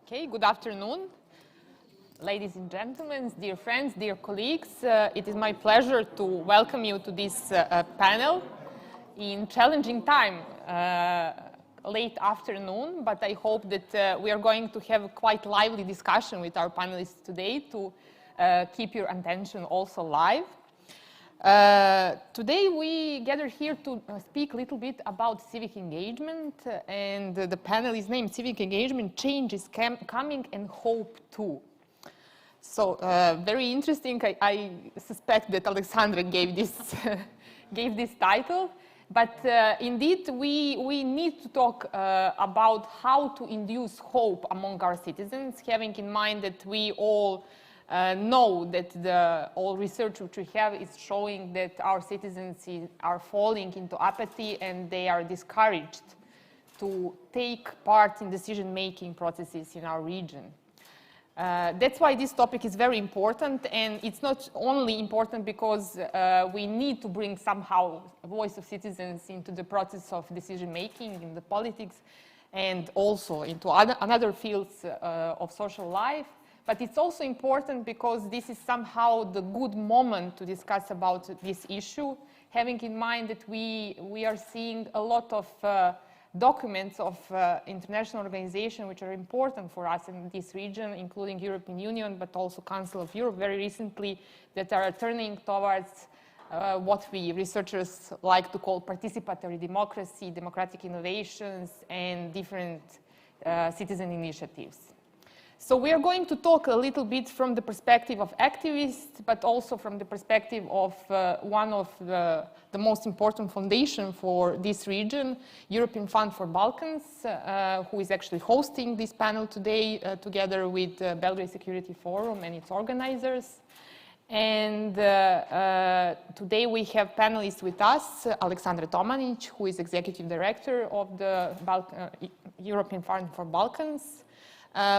Okay, good afternoon, ladies and gentlemen, dear friends, dear colleagues. It is my pleasure to welcome you to this panel in challenging time, late afternoon, but I hope that we are going to have a quite lively discussion with our panelists today to keep your attention also live. Today we gather here to speak a little bit about civic engagement, and the panel is named Civic Engagement, Change is Coming and Hope Too. So very interesting. I suspect that Alexandra gave this, gave this title, but indeed we need to talk about how to induce hope among our citizens, having in mind that we all know that all research which we have is showing that our citizens are falling into apathy and they are discouraged to take part in decision-making processes in our region. That's why this topic is very important, and it's not only important because we need to bring somehow a voice of citizens into the process of decision-making in the politics and also into other fields of social life. But it's also important because this is somehow the good moment to discuss about this issue, having in mind that we are seeing a lot of documents of international organizations which are important for us in this region, including European Union, but also Council of Europe very recently, that are turning towards what we researchers like to call participatory democracy, democratic innovations, and different citizen initiatives. So we are going to talk a little bit from the perspective of activists, but also from the perspective of one of the most important foundation for this region, European Fund for Balkans, who is actually hosting this panel today together with Belgrade Security Forum and its organizers. And today we have panelists with us, Aleksandra Tomanic, who is Executive Director of the European Fund for Balkans.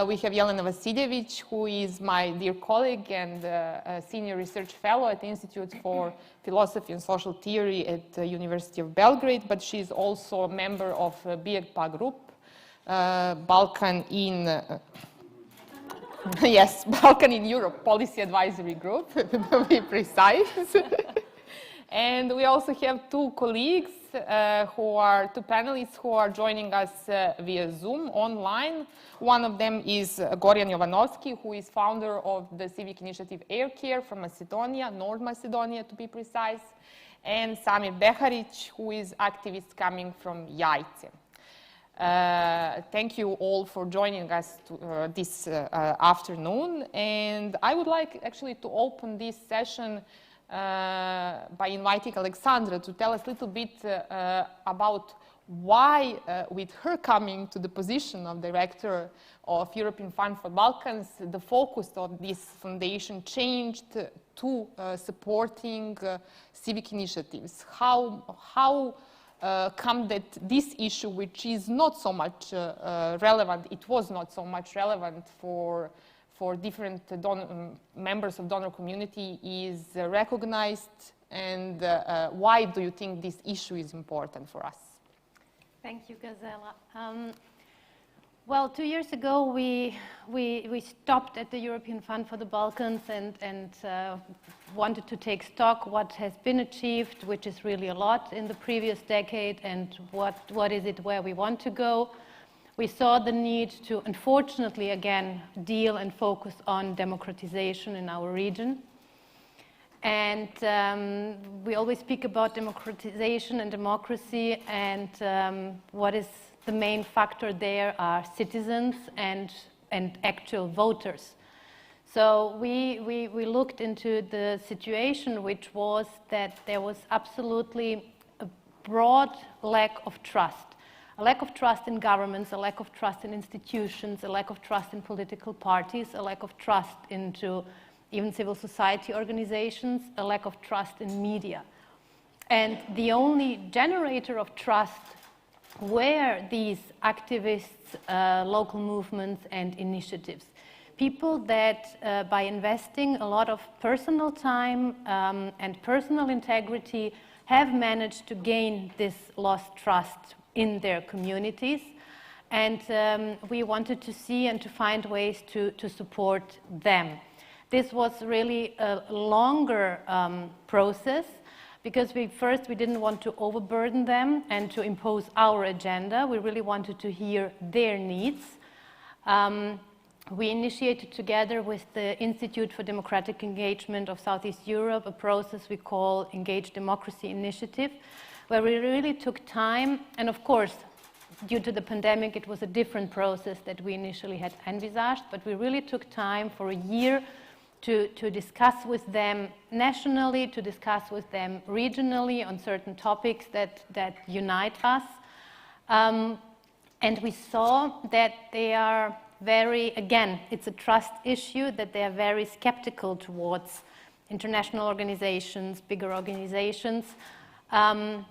We have Jelena Vasiljevic, who is my dear colleague and a Senior Research Fellow at the Institute for Philosophy and Social Theory at the University of Belgrade, but she is also a member of BSF Group, Balkan in, yes, Balkan in Europe Policy Advisory Group, to be precise. And we also have two colleagues, two panelists who are joining us via Zoom online. One of them is Gorjan Jovanovski, who is founder of the civic initiative Air Care from Macedonia, North Macedonia to be precise, and Samir Beharic, who is activist coming from Jajce. Thank you all for joining us this afternoon, and I would like actually to open this session by inviting Alexandra to tell us a little bit about why, with her coming to the position of Director of European Fund for Balkans, the focus of this foundation changed to supporting civic initiatives. How come that this issue, which is not so much relevant, it was not so much relevant for different members of donor community, is recognized, and why do you think this issue is important for us? Thank you, Gazela. Well, 2 years ago, we stopped at the European Fund for the Balkans and wanted to take stock what has been achieved, which is really a lot in the previous decade, and what is it where we want to go. We saw the need to, unfortunately, again, deal and focus on democratization in our region. And we always speak about democratization and democracy, and what is the main factor there are citizens and actual voters. So we looked into the situation, which was that there was absolutely a broad lack of trust. A lack of trust in governments, a lack of trust in institutions, a lack of trust in political parties, a lack of trust into even civil society organizations, a lack of trust in media. And the only generator of trust were these activists, local movements and initiatives. People that by investing a lot of personal time and personal integrity have managed to gain this lost trust in their communities. And we wanted to see and to find ways to support them. This was really a longer process, because we didn't want to overburden them and to impose our agenda. We really wanted to hear their needs. We initiated together with the Institute for Democratic Engagement of Southeast Europe a process we call Engaged Democracy Initiative, where we really took time, and of course, due to the pandemic, it was a different process that we initially had envisaged, but we really took time for a year to discuss with them nationally, to discuss with them regionally on certain topics that unite us. And we saw that they are very, again, it's a trust issue, that they are very skeptical towards international organizations, bigger organizations. And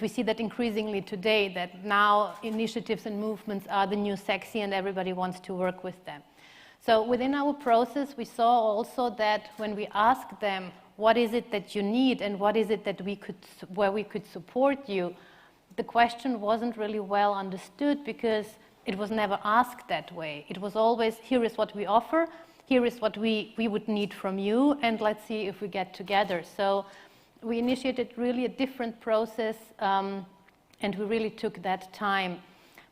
we see that increasingly today, that now initiatives and movements are the new sexy and everybody wants to work with them. So within our process, we saw also that when we asked them, what is it that you need and what is it that where we could support you, the question wasn't really well understood, because it was never asked that way. It was always, here is what we offer, here is what we would need from you, and let's see if we get together. So we initiated really a different process, and we really took that time.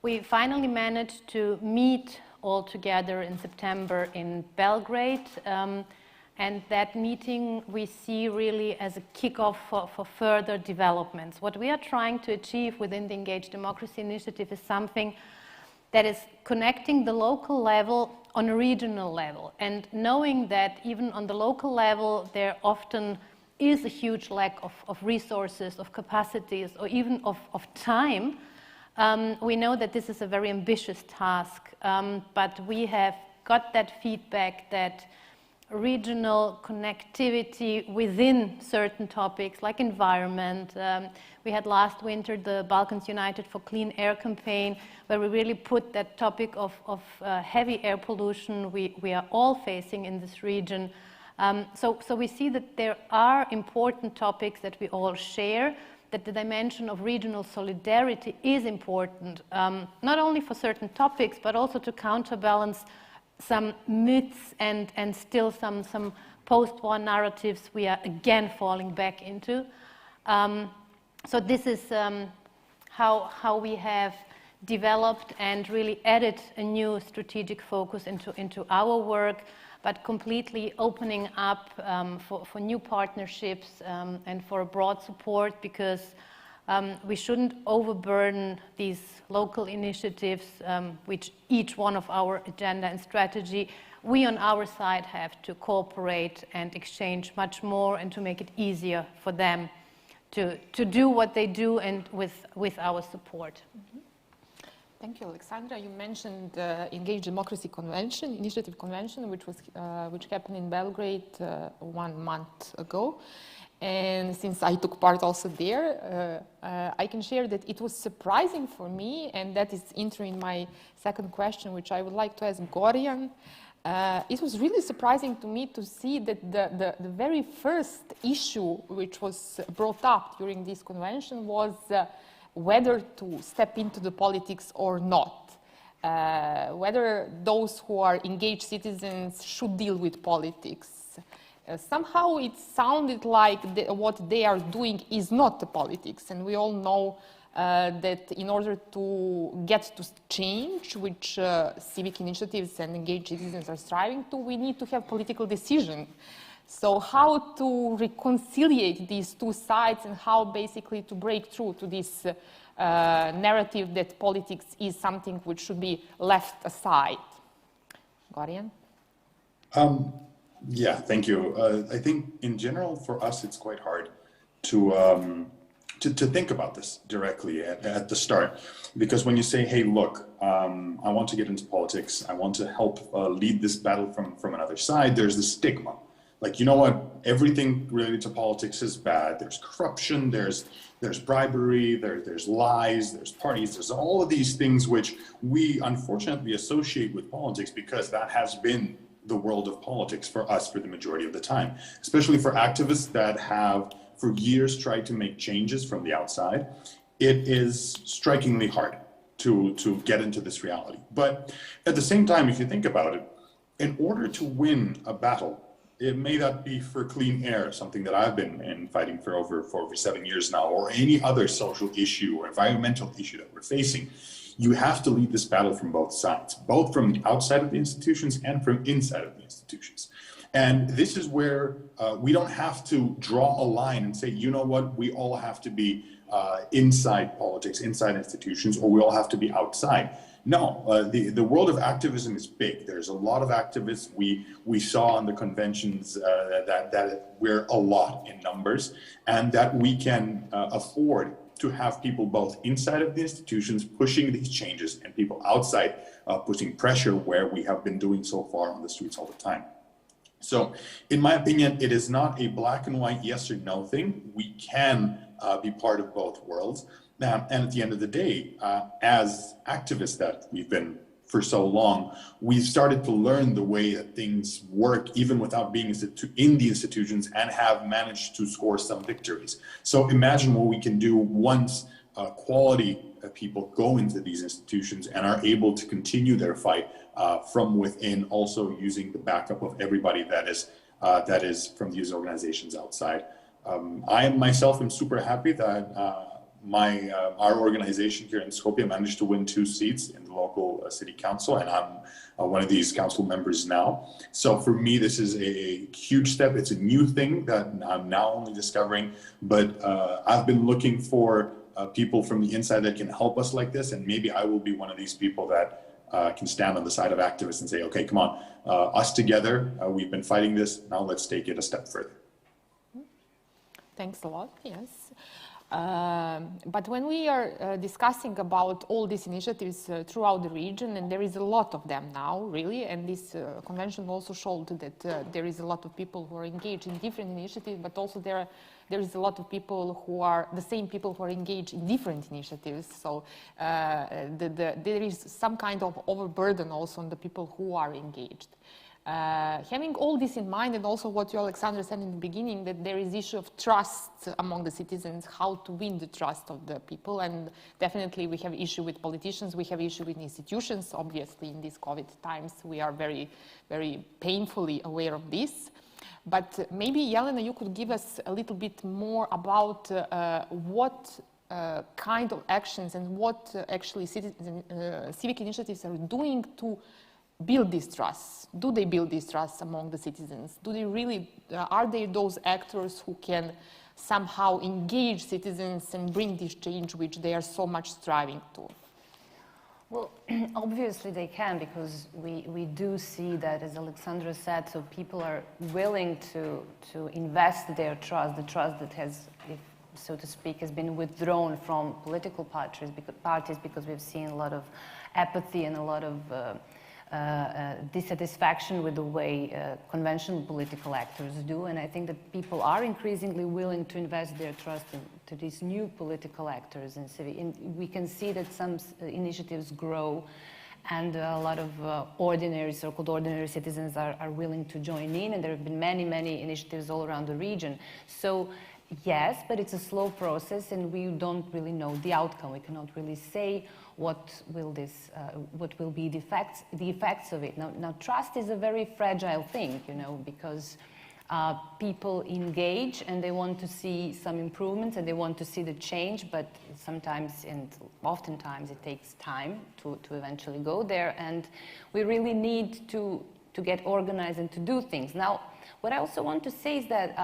We finally managed to meet all together in September in Belgrade, and that meeting we see really as a kickoff for further developments. What we are trying to achieve within the Engaged Democracy Initiative is something that is connecting the local level on a regional level, and knowing that even on the local level there often is a huge lack of resources, of capacities, or even of time. We know that this is a very ambitious task, but we have got that feedback that regional connectivity within certain topics like environment. We had last winter the Balkans United for Clean Air campaign, where we really put that topic of heavy air pollution we are all facing in this region. So we see that there are important topics that we all share, that the dimension of regional solidarity is important, not only for certain topics, but also to counterbalance some myths and still some post-war narratives we are again falling back into. So this is how we have developed and really added a new strategic focus into our work, but completely opening up for new partnerships and for a broad support, because we shouldn't overburden these local initiatives, which each one of our agenda and strategy, we on our side have to cooperate and exchange much more, and to make it easier for them to do what they do, and with our support. Mm-hmm. Thank you, Alexandra. You mentioned Engaged Democracy Convention, Initiative Convention, which happened in Belgrade 1 month ago. And since I took part also there, I can share that it was surprising for me, and that is entering my second question, which I would like to ask Gorjan. It was really surprising to me to see that the very first issue which was brought up during this convention was whether to step into the politics or not, whether those who are engaged citizens should deal with politics. Somehow it sounded like what they are doing is not the politics, and we all know that in order to get to change, which civic initiatives and engaged citizens are striving to, we need to have political decision. So how to reconciliate these two sides, and how basically to break through to this narrative that politics is something which should be left aside? Gorjan? Yeah, thank you. I think in general for us it's quite hard to think about this directly at the start, because when you say, hey, look, I want to get into politics, I want to help lead this battle from another side, there's the stigma. like, you know what, everything related to politics is bad. There's corruption, there's bribery, there's lies, there's parties, there's all of these things which we unfortunately associate with politics because that has been the world of politics for us for the majority of the time, especially for activists that have for years tried to make changes from the outside. It is strikingly hard to get into this reality. But at the same time, if you think about it, in order to win a battle, it may not be for clean air, something that I've been fighting for over 7 years now, or any other social issue or environmental issue that we're facing. You have to lead this battle from both sides, both from the outside of the institutions and from inside of the institutions. And this is where we don't have to draw a line and say, you know what, we all have to be inside politics, inside institutions, or we all have to be outside. No, the world of activism is big. There's a lot of activists. We saw on the conventions that we're a lot in numbers, and that we can afford to have people both inside of the institutions pushing these changes and people outside putting pressure where we have been doing so far on the streets all the time. So in my opinion, it is not a black and white yes or no thing. We can be part of both worlds. And at the end of the day, as activists that we've been for so long, we've started to learn the way that things work, even without being in the institutions, and have managed to score some victories. So imagine what we can do once quality people go into these institutions and are able to continue their fight from within, also using the backup of everybody that is from these organizations outside. I myself am super happy that our organization here in Skopje managed to win 2 seats in the local city council, and I'm one of these council members now. So for me, this is a huge step. It's a new thing that I'm now only discovering, but I've been looking for people from the inside that can help us like this, and maybe I will be one of these people that can stand on the side of activists and say, okay, come on, us together, we've been fighting this, now let's take it a step further. Thanks a lot, yes. But when we are discussing about all these initiatives throughout the region, and there is a lot of them now, really, and this convention also showed that there is a lot of people who are engaged in different initiatives, but also there is a lot of people who are the same people who are engaged in different initiatives. So there is some kind of overburden also on the people who are engaged. Having all this in mind, and also what you, Alexander, said in the beginning, that there is issue of trust among the citizens, how to win the trust of the people, and definitely we have issue with politicians, we have issue with institutions. Obviously, in these COVID times, we are very, very painfully aware of this. But maybe, Jelena, you could give us a little bit more about what kind of actions and what actually civic initiatives are doing to build this trust. Do they build this trust among the citizens? Do they really, are they those actors who can somehow engage citizens and bring this change which they are so much striving to? Well, obviously they can, because we do see that, as Alexandra said, so people are willing to invest their trust, the trust that has, so to speak, has been withdrawn from political parties because we've seen a lot of apathy and a lot of dissatisfaction with the way conventional political actors do. And I think that people are increasingly willing to invest their trust into these new political actors in civic. We can see that some initiatives grow, and a lot of ordinary, so-called ordinary citizens are willing to join in, and there have been many, many initiatives all around the region. So yes, but it's a slow process, and we don't really know the outcome. We cannot really say what will be the effects of it. Now, trust is a very fragile thing, you know, because people engage and they want to see some improvements and they want to see the change, but sometimes and oftentimes it takes time to eventually go there, and we really need to get organized and to do things. Now, what I also want to say is that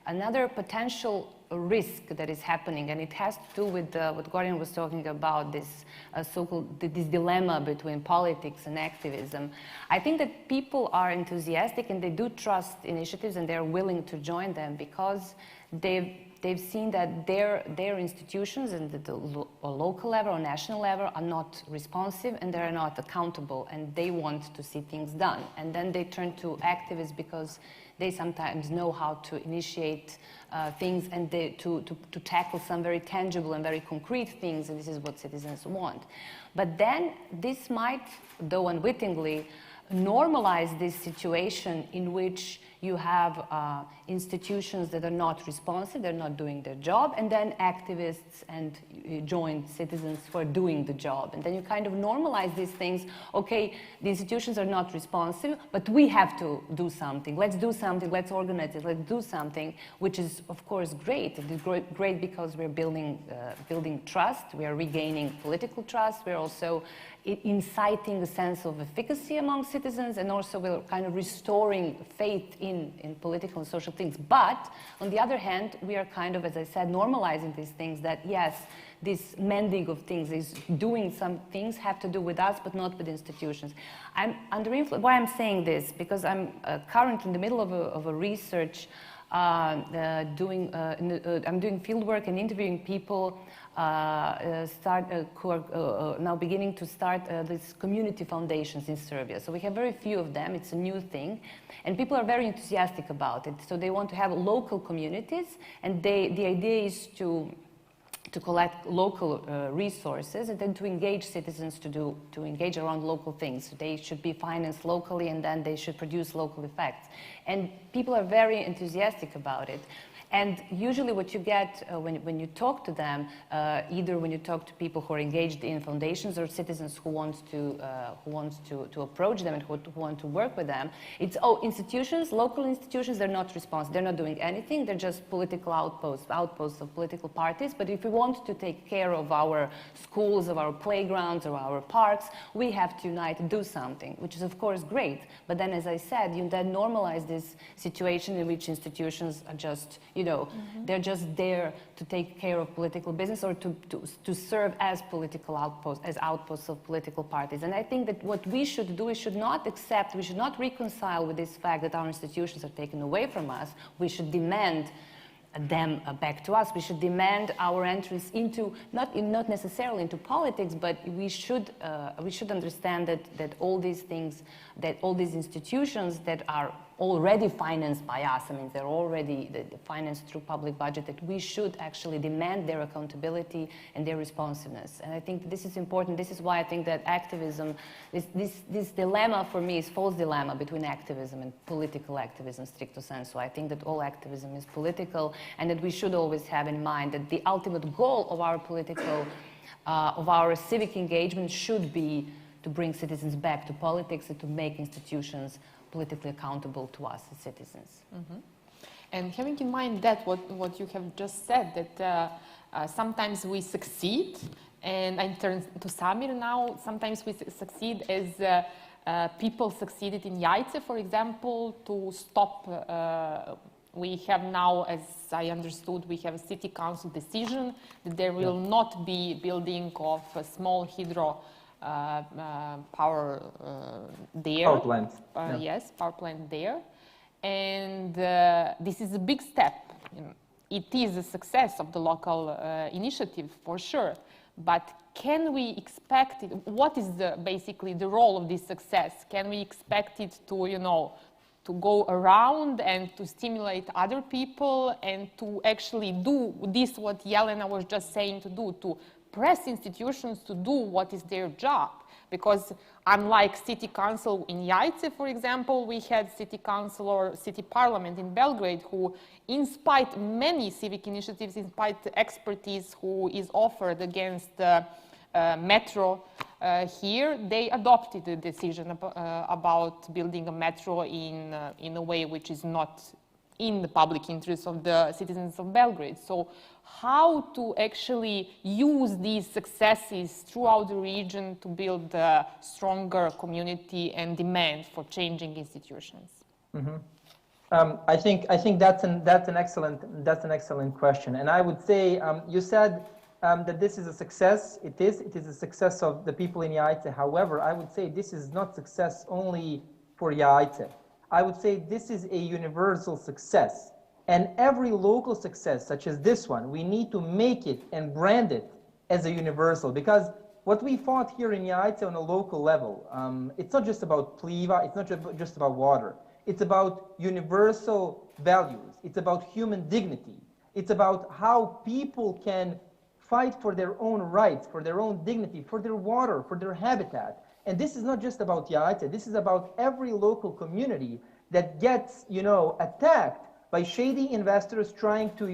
another potential risk that is happening, and it has to do with what Gordon was talking about, this so-called this dilemma between politics and activism. I think that people are enthusiastic and they do trust initiatives and they're willing to join them because they they've seen that their institutions and the local level or national level are not responsive and they're not accountable, and they want to see things done. And then they turn to activists because they sometimes know how to initiate things and to tackle some very tangible and very concrete things, and this is what citizens want. But then this might, though unwittingly, normalize this situation in which you have institutions that are not responsive, they're not doing their job, and then activists and joint citizens who are doing the job. And then you kind of normalize these things. Okay, the institutions are not responsive, but we have to do something. Let's do something, let's organize it, let's do something, which is, of course, great. It is great because we're building trust, we are regaining political trust, we're also inciting a sense of efficacy among citizens, and also we're kind of restoring faith in political and social things. But on the other hand, we are kind of, as I said, normalizing these things that, yes, this mending of things is doing some things have to do with us, but not with institutions. I'm under influence. Why I'm saying this? Because I'm currently in the middle of a research I'm doing field work and interviewing people who are now beginning to start these community foundations in Serbia. So we have very few of them. It's a new thing. And people are very enthusiastic about it. So they want to have local communities. And the idea is to collect local resources and then to engage citizens to engage around local things. They should be financed locally, and then they should produce local effects. And people are very enthusiastic about it. And usually what you get when you talk to them, either when you talk to people who are engaged in foundations or citizens who want to approach them and who want to work with them, it's, institutions, local institutions, they're not responsive. They're not doing anything. They're just political outposts of political parties. But if we want to take care of our schools, of our playgrounds, or our parks, we have to unite and do something, which is, of course, great. But then, as I said, you then normalize this situation in which institutions are just, they're just there to take care of political business or to serve as political outposts of political parties. And I think that what we should do is we should not reconcile with this fact that our institutions are taken away from us. We should demand them back to us. We should demand our entrance into, not necessarily into politics, but we should understand that all these things, that all these institutions that are already financed by us, I mean, they're already financed through public budget, that we should actually demand their accountability and their responsiveness. And I think this is important. This is why I think that activism, this dilemma for me is false dilemma between activism and political activism, stricto sensu. I think that all activism is political, and that we should always have in mind that the ultimate goal of our political, of our civic engagement should be to bring citizens back to politics and to make institutions politically accountable to us as citizens. Mm-hmm. And having in mind that what you have just said, that sometimes we succeed, and I turn to Samir now, sometimes we succeed as people succeeded in Jajce, for example, to stop, we have now, as I understood, we have a city council decision that there will not be building of a small hydro power there. Power plant. Yes, power plant there. And this is a big step. It is a success of the local initiative, for sure. But can we expect it? What is basically the role of this success? Can we expect it to, to go around and to stimulate other people and to actually do this, what Jelena was just saying to do, to press institutions to do what is their job? Because unlike city council in Jajce, for example, we had city council or city parliament in Belgrade who, in spite many civic initiatives, in spite the expertise who is offered against metro here, they adopted the decision about building a metro in a way which is not in the public interest of the citizens of Belgrade. So how to actually use these successes throughout the region to build a stronger community and demand for changing institutions? Mm-hmm. I think that's an excellent question. And I would say you said that this is a success. It is a success of the people in Jajce. However, I would say this is not success only for Jajce. I would say this is a universal success. And every local success, such as this one, we need to make it and brand it as a universal, because what we fought here in Jajce on a local level, it's not just about pliva, it's not just about water. It's about universal values. It's about human dignity. It's about how people can fight for their own rights, for their own dignity, for their water, for their habitat. And this is not just about Jajce, this is about every local community that gets, attacked by shady investors trying to,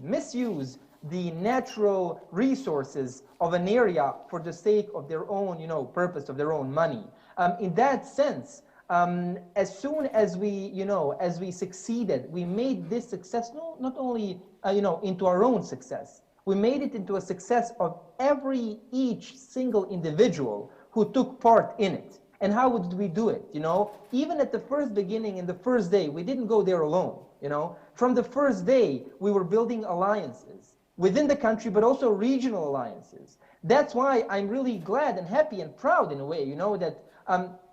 misuse the natural resources of an area for the sake of their own, purpose, of their own money. In that sense, as soon as we succeeded, we made this success not only, into our own success, we made it into a success of each single individual who took part in it. And how did we do it? Even at the first beginning, in the first day, we didn't go there alone. From the first day, we were building alliances within the country, but also regional alliances. That's why I'm really glad and happy and proud in a way, that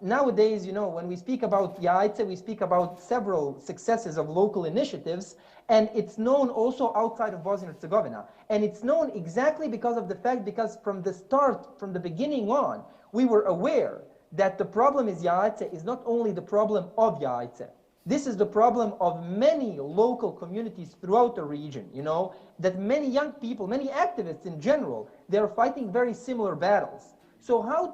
nowadays, when we speak about Jajce, we speak about several successes of local initiatives, and it's known also outside of Bosnia and Herzegovina. And it's known exactly because from the start, from the beginning on, we were aware that the problem is Jajce is not only the problem of Jajce. This is the problem of many local communities throughout the region, that many young people, many activists in general, they are fighting very similar battles. So how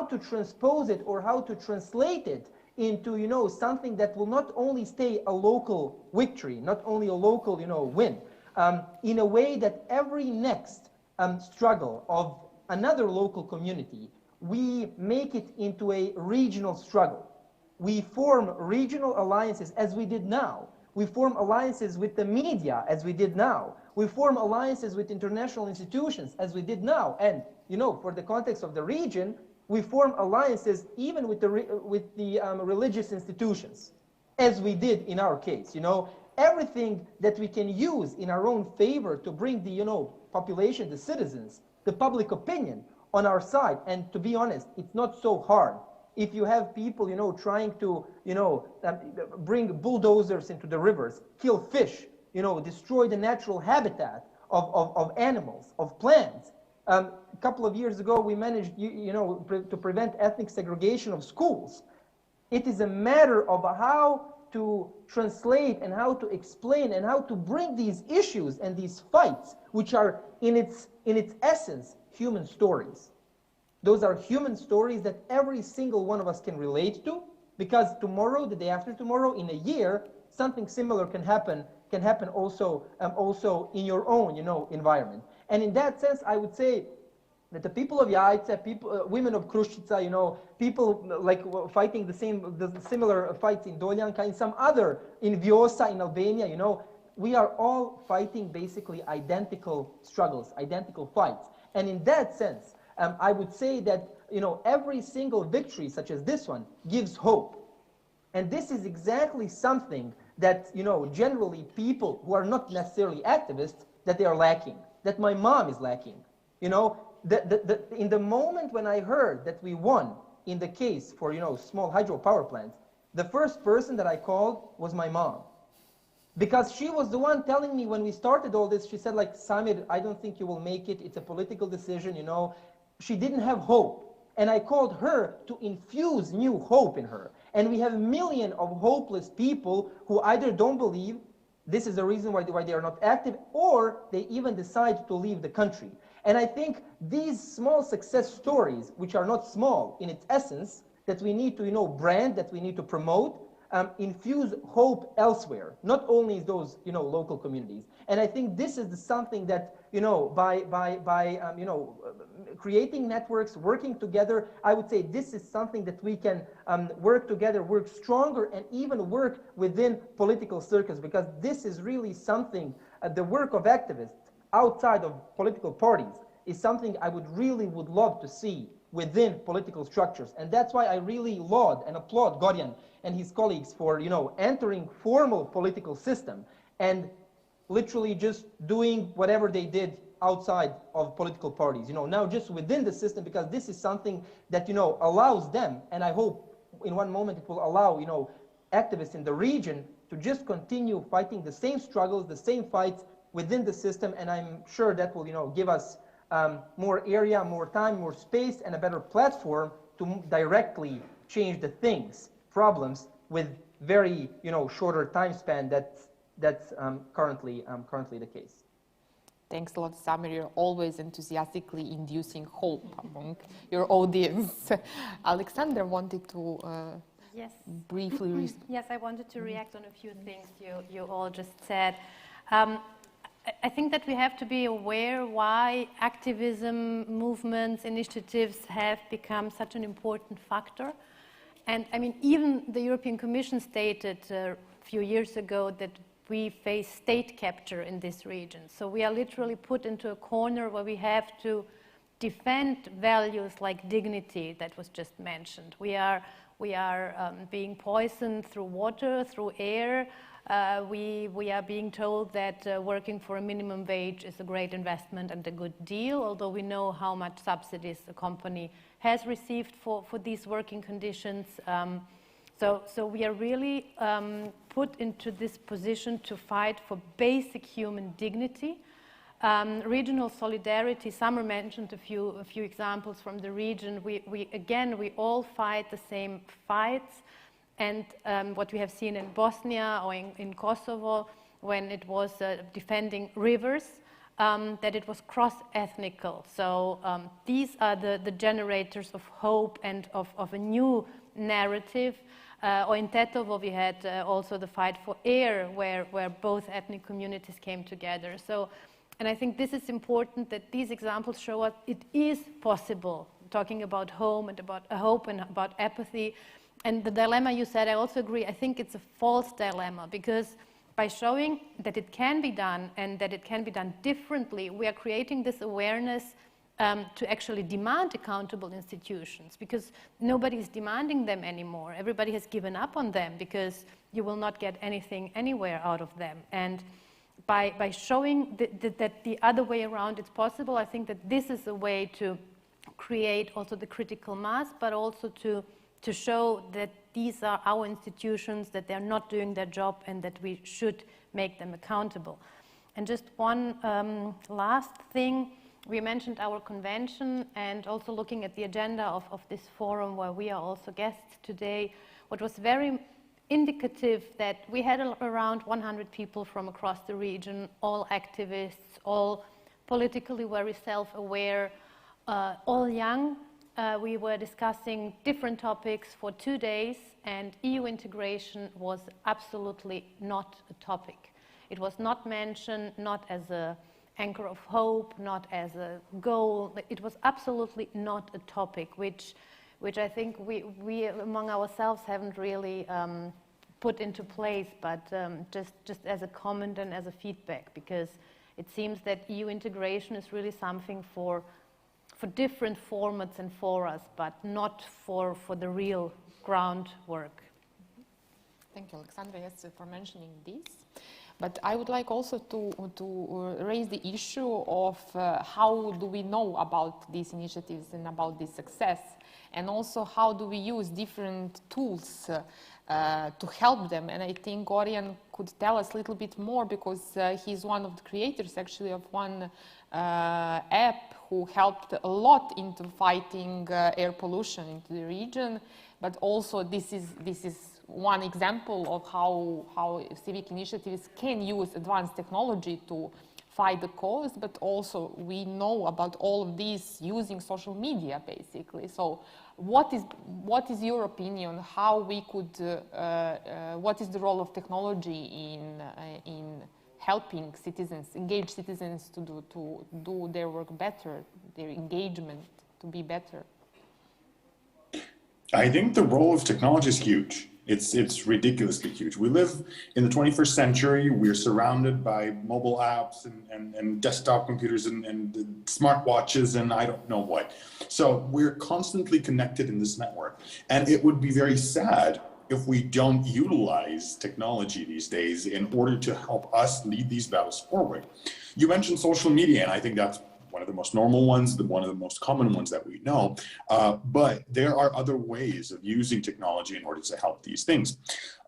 to transpose it or how to translate it into, something that will not only stay a local victory, not only a local, win, in a way that every next struggle of another local community, we make it into a regional struggle. We form regional alliances as we did now. We form alliances with the media as we did now. We form alliances with international institutions as we did now. And, for the context of the region, we form alliances even with the religious institutions, as we did in our case. Everything that we can use in our own favor to bring the, population, the citizens, the public opinion on our side. And to be honest, it's not so hard. If you have people, trying to, bring bulldozers into the rivers, kill fish, destroy the natural habitat of animals, of plants. A couple of years ago, we managed, to prevent ethnic segregation of schools. It is a matter of how to translate and how to explain and how to bring these issues and these fights, which are in its essence human stories. Those are human stories that every single one of us can relate to, because tomorrow, the day after tomorrow, in a year, something similar can happen also in your own, environment. And in that sense, I would say that the people of Jajce, women of Kruščica, people like fighting the similar fights in Doljanka, in some other, in Vjosa, in Albania, we are all fighting basically identical struggles, identical fights. And in that sense, I would say that, every single victory such as this one gives hope. And this is exactly something that, generally people who are not necessarily activists, that they are lacking, that my mom is lacking. In the moment when I heard that we won in the case for, small hydropower plants, the first person that I called was my mom. Because she was the one telling me when we started all this, she said, like, Samir, I don't think you will make it. It's a political decision, She didn't have hope. And I called her to infuse new hope in her. And we have millions of hopeless people who either don't believe this is the reason why they are not active, or they even decide to leave the country. And I think these small success stories, which are not small in its essence, that we need to, brand, that we need to promote, infuse hope elsewhere, not only those, local communities. And I think this is something that, by creating networks, working together, I would say this is something that we can work together, work stronger, and even work within political circles, because this is really something, the work of activists outside of political parties is something I would love to see within political structures. And that's why I really laud and applaud Gorjan and his colleagues for, entering formal political system and literally just doing whatever they did outside of political parties, now just within the system, because this is something that, allows them, and I hope in one moment it will allow, activists in the region to just continue fighting the same struggles, the same fights within the system, and I'm sure that will, give us more area, more time, more space, and a better platform to directly change the problems with very, shorter time span that's currently the case. Thanks a lot, Samir. You're always enthusiastically inducing hope among your audience. Alexander wanted to yes. briefly... Yes, I wanted to react on a few things you all just said. I think that we have to be aware why activism movements, initiatives have become such an important factor. And I mean, even the European Commission stated a few years ago that we face state capture in this region. So we are literally put into a corner where we have to defend values like dignity that was just mentioned. We are being poisoned through water, through air. We are being told that working for a minimum wage is a great investment and a good deal, although we know how much subsidies a company has received for these working conditions. So we are really put into this position to fight for basic human dignity. Regional solidarity, Summer mentioned a few examples from the region. We all fight the same fights. And what we have seen in Bosnia or in Kosovo, when it was defending rivers, that it was cross-ethnical. So these are the generators of hope and of a new narrative. Or in Tetovo, we had also the fight for air, where both ethnic communities came together. So, and I think this is important that these examples show us it is possible, talking about home and about hope and about apathy. And the dilemma you said, I also agree, I think it's a false dilemma, because by showing that it can be done and that it can be done differently, we are creating this awareness to actually demand accountable institutions, because nobody is demanding them anymore. Everybody has given up on them because you will not get anything anywhere out of them. And by showing that the other way around it's possible, I think that this is a way to create also the critical mass, but also to show that these are our institutions, that they're not doing their job, and that we should make them accountable. And just one last thing. We mentioned our convention, and also looking at the agenda of this forum where we are also guests today, what was very indicative that we had around 100 people from across the region, all activists, all politically very self-aware, all young. We were discussing different topics for 2 days, and EU integration was absolutely not a topic. It was not mentioned, not as an anchor of hope, not as a goal. It was absolutely not a topic, which I think we among ourselves haven't really put into place, but just as a comment and as a feedback, because it seems that EU integration is really something for different formats and forums, but not for the real groundwork. Thank you, Alexandra, yes, for mentioning this. But I would like also to raise the issue of how do we know about these initiatives and about this success, and also how do we use different tools to help them. And I think Orion could tell us a little bit more, because he's one of the creators actually of one app who helped a lot into fighting air pollution into the region. But also this is one example of how civic initiatives can use advanced technology to fight the cause, but also we know about all of these using social media, basically. So what is your opinion, how we could, what is the role of technology in helping citizens, engage citizens to do their work better, their engagement to be better? I think the role of technology is huge. It's ridiculously huge. We live in the 21st century. We're surrounded by mobile apps and desktop computers and smartwatches and I don't know what. So we're constantly connected in this network. And it would be very sad if we don't utilize technology these days in order to help us lead these battles forward. You mentioned social media, and I think that's one of the most normal ones, one of the most common ones that we know. But there are other ways of using technology in order to help these things.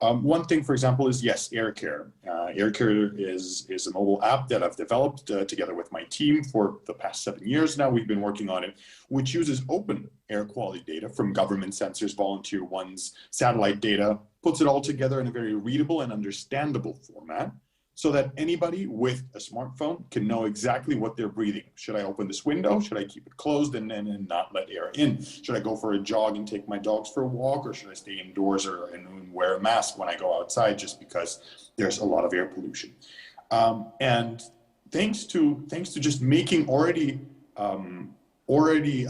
One thing, for example, is yes, Air Care. Air Care is a mobile app that I've developed together with my team for the past 7 years now. We've been working on it, which uses open air quality data from government sensors, volunteer ones, satellite data, puts it all together in a very readable and understandable format, so that anybody with a smartphone can know exactly what they're breathing. Should I open this window? Should I keep it closed and not let air in? Should I go for a jog and take my dogs for a walk? Or should I stay indoors and wear a mask when I go outside just because there's a lot of air pollution? And thanks to just making already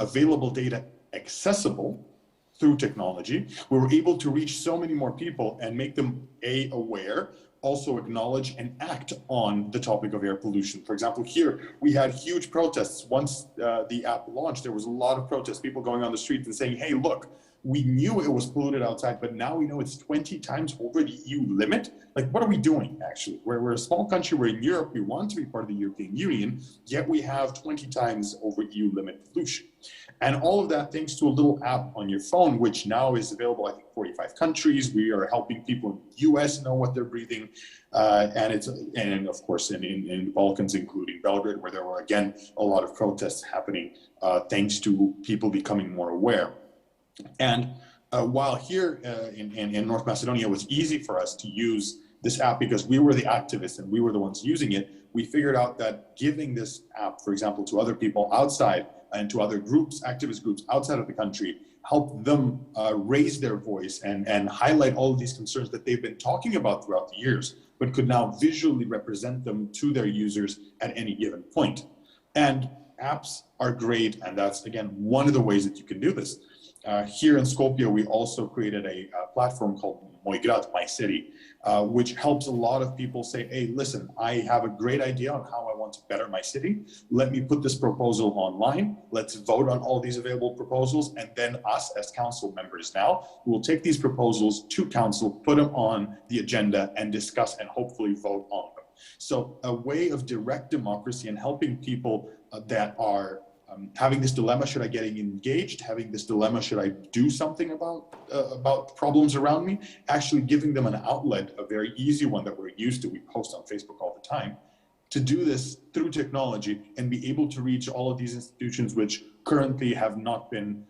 available data accessible through technology, we were able to reach so many more people and make them aware, also acknowledge and act on the topic of air pollution. For example, here we had huge protests. Once the app launched, there was a lot of protests, people going on the streets and saying, hey, look, we knew it was polluted outside, but now we know it's 20 times over the EU limit. Like, what are we doing, actually? We're a small country, we're in Europe, we want to be part of the European Union, yet we have 20 times over EU limit pollution. And all of that thanks to a little app on your phone, which now is available, I think, 45 countries. We are helping people in the US know what they're breathing. And of course, in the Balkans, including Belgrade, where there were, again, a lot of protests happening thanks to people becoming more aware. And while here in North Macedonia, it was easy for us to use this app because we were the activists and we were the ones using it, we figured out that giving this app, for example, to other people outside and to other groups, activist groups outside of the country, help them raise their voice and highlight all of these concerns that they've been talking about throughout the years, but could now visually represent them to their users at any given point. And apps are great, and that's, again, one of the ways that you can do this. Here in Skopje, we also created a platform called Moj grad, My City, which helps a lot of people say, hey, listen, I have a great idea on how I want to better my city. Let me put this proposal online. Let's vote on all these available proposals. And then us as council members now will take these proposals to council, put them on the agenda and discuss and hopefully vote on them. So a way of direct democracy and helping people that are having this dilemma, should I get engaged? Having this dilemma, should I do something about problems around me? Actually giving them an outlet, a very easy one that we're used to, we post on Facebook all the time, to do this through technology and be able to reach all of these institutions which currently have not been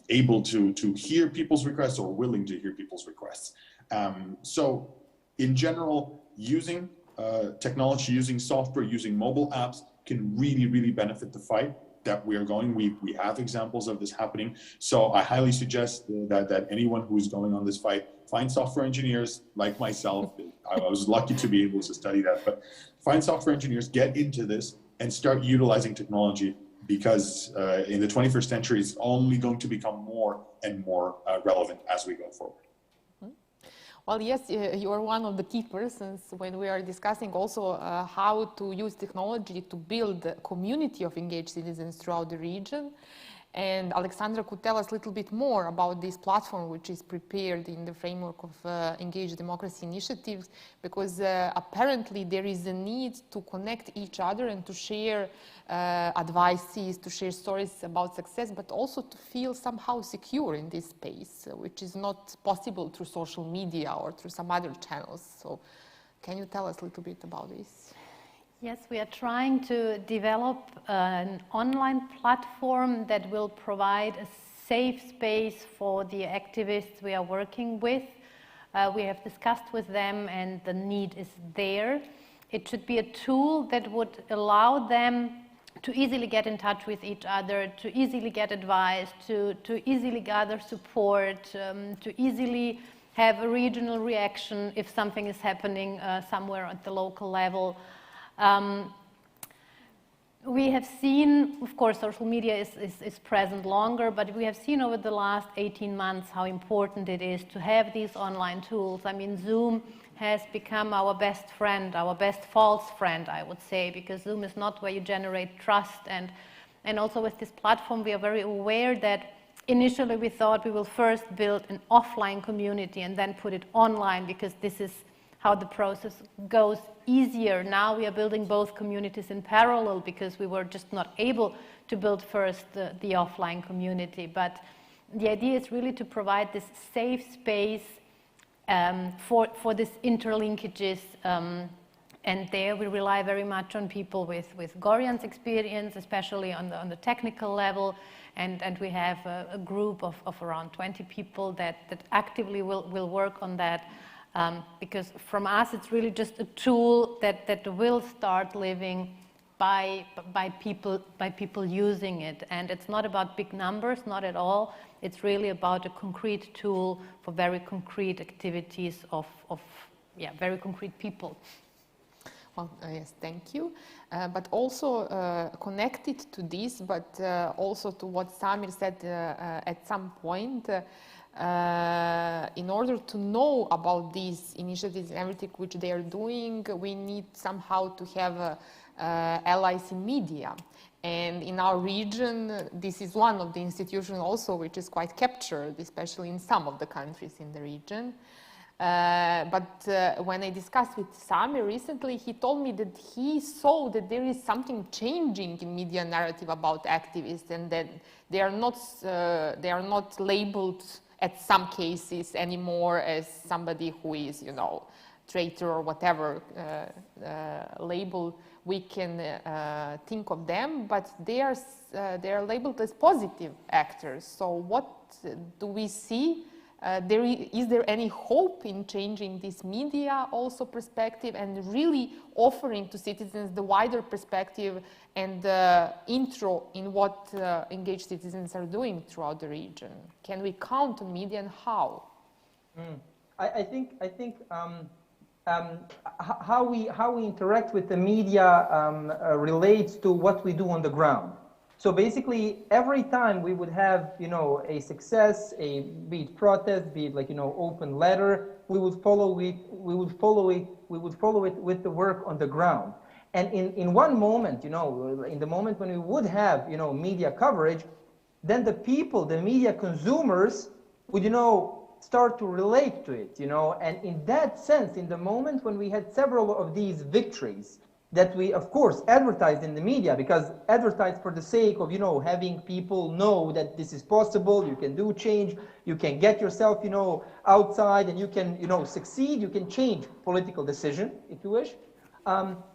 able to hear people's requests or willing to hear people's requests. So in general, using technology, using software, using mobile apps can really, really benefit the fight that we are going. We have examples of this happening. So I highly suggest that anyone who is going on this fight, find software engineers like myself. I was lucky to be able to study that, but find software engineers, get into this and start utilizing technology, because in the 21st century, it's only going to become more and more relevant as we go forward. Well, yes, you are one of the key persons when we are discussing also how to use technology to build a community of engaged citizens throughout the region. And Alexandra could tell us a little bit more about this platform, which is prepared in the framework of engaged democracy initiatives, because apparently there is a need to connect each other and to share advices, to share stories about success, but also to feel somehow secure in this space, which is not possible through social media or through some other channels. So can you tell us a little bit about this? Yes, we are trying to develop an online platform that will provide a safe space for the activists we are working with. We have discussed with them and the need is there. It should be a tool that would allow them to easily get in touch with each other, to easily get advice, to easily gather support, to easily have a regional reaction if something is happening somewhere at the local level. We have seen, of course, social media is present longer, but we have seen over the last 18 months how important it is to have these online tools. I mean, Zoom has become our best friend, our best false friend, I would say, because Zoom is not where you generate trust. And also with this platform, we are very aware that initially we thought we will first build an offline community and then put it online, because this is how the process goes easier. Now we are building both communities in parallel because we were just not able to build first the offline community. But the idea is really to provide this safe space for these interlinkages, and there we rely very much on people with Gorian's experience, especially on the technical level, and we have a group of around 20 people that actively will work on that, because from us it's really just a tool that will start living by people using it. And it's not about big numbers, not at all. It's really about a concrete tool for very concrete activities of very concrete people. Well, yes, thank you. But also connected to this, but also to what Samir said at some point, in order to know about these initiatives and everything which they are doing, we need somehow to have allies in media. And in our region, this is one of the institutions also which is quite captured, especially in some of the countries in the region. But when I discussed with Samir recently, he told me that he saw that there is something changing in media narrative about activists, and that they are not labeled at some cases anymore as somebody who is, you know, traitor or whatever label we can think of them, but they are labeled as positive actors. So what do we see? Is there any hope in changing this media also perspective and really offering to citizens the wider perspective and intro in what engaged citizens are doing throughout the region? Can we count on media and how? I think how we interact with the media relates to what we do on the ground. So basically, every time we would have, you know, a success, be it protest, be it like, you know, open letter, we would follow it with the work on the ground. And in one moment, you know, in the moment when we would have, you know, media coverage, then the people, the media consumers would, you know, start to relate to it, you know. And in that sense, in the moment when we had several of these victories, that we, of course, advertised in the media, because advertised for the sake of, you know, having people know that this is possible, you can do change, you can get yourself, you know, outside, and you can, you know, succeed, you can change political decision, if you wish.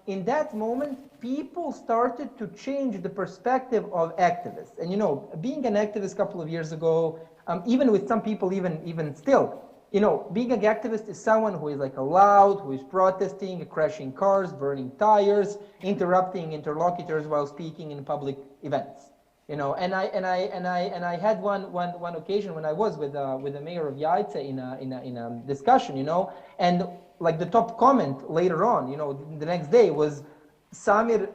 In that moment, people started to change the perspective of activists. And, you know, being an activist a couple of years ago, even with some people, even still, you know, being an activist is someone who is like loud, who is protesting, crashing cars, burning tires, interrupting interlocutors while speaking in public events. You know, and I had one occasion when I was with the mayor of Jajce in a discussion, you know, and like the top comment later on, you know, the next day was, Samir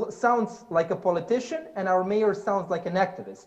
sounds like a politician and our mayor sounds like an activist.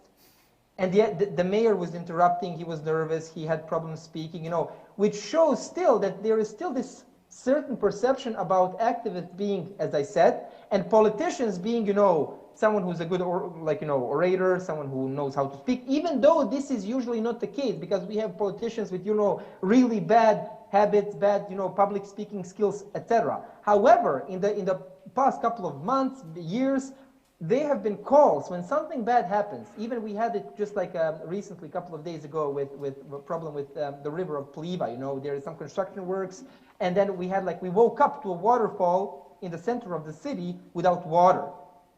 And yet the mayor was interrupting, he was nervous, he had problems speaking, you know, which shows still that there is still this certain perception about activists being, as I said, and politicians being, you know, someone who's a good, orator, someone who knows how to speak, even though this is usually not the case, because we have politicians with, you know, really bad habits, bad, you know, public speaking skills, etc. However, in the past couple of months, years, there have been calls when something bad happens. Even we had it just like recently, a couple of days ago, with a problem with the river of Pliva. You know, there is some construction works, and then we woke up to a waterfall in the center of the city without water.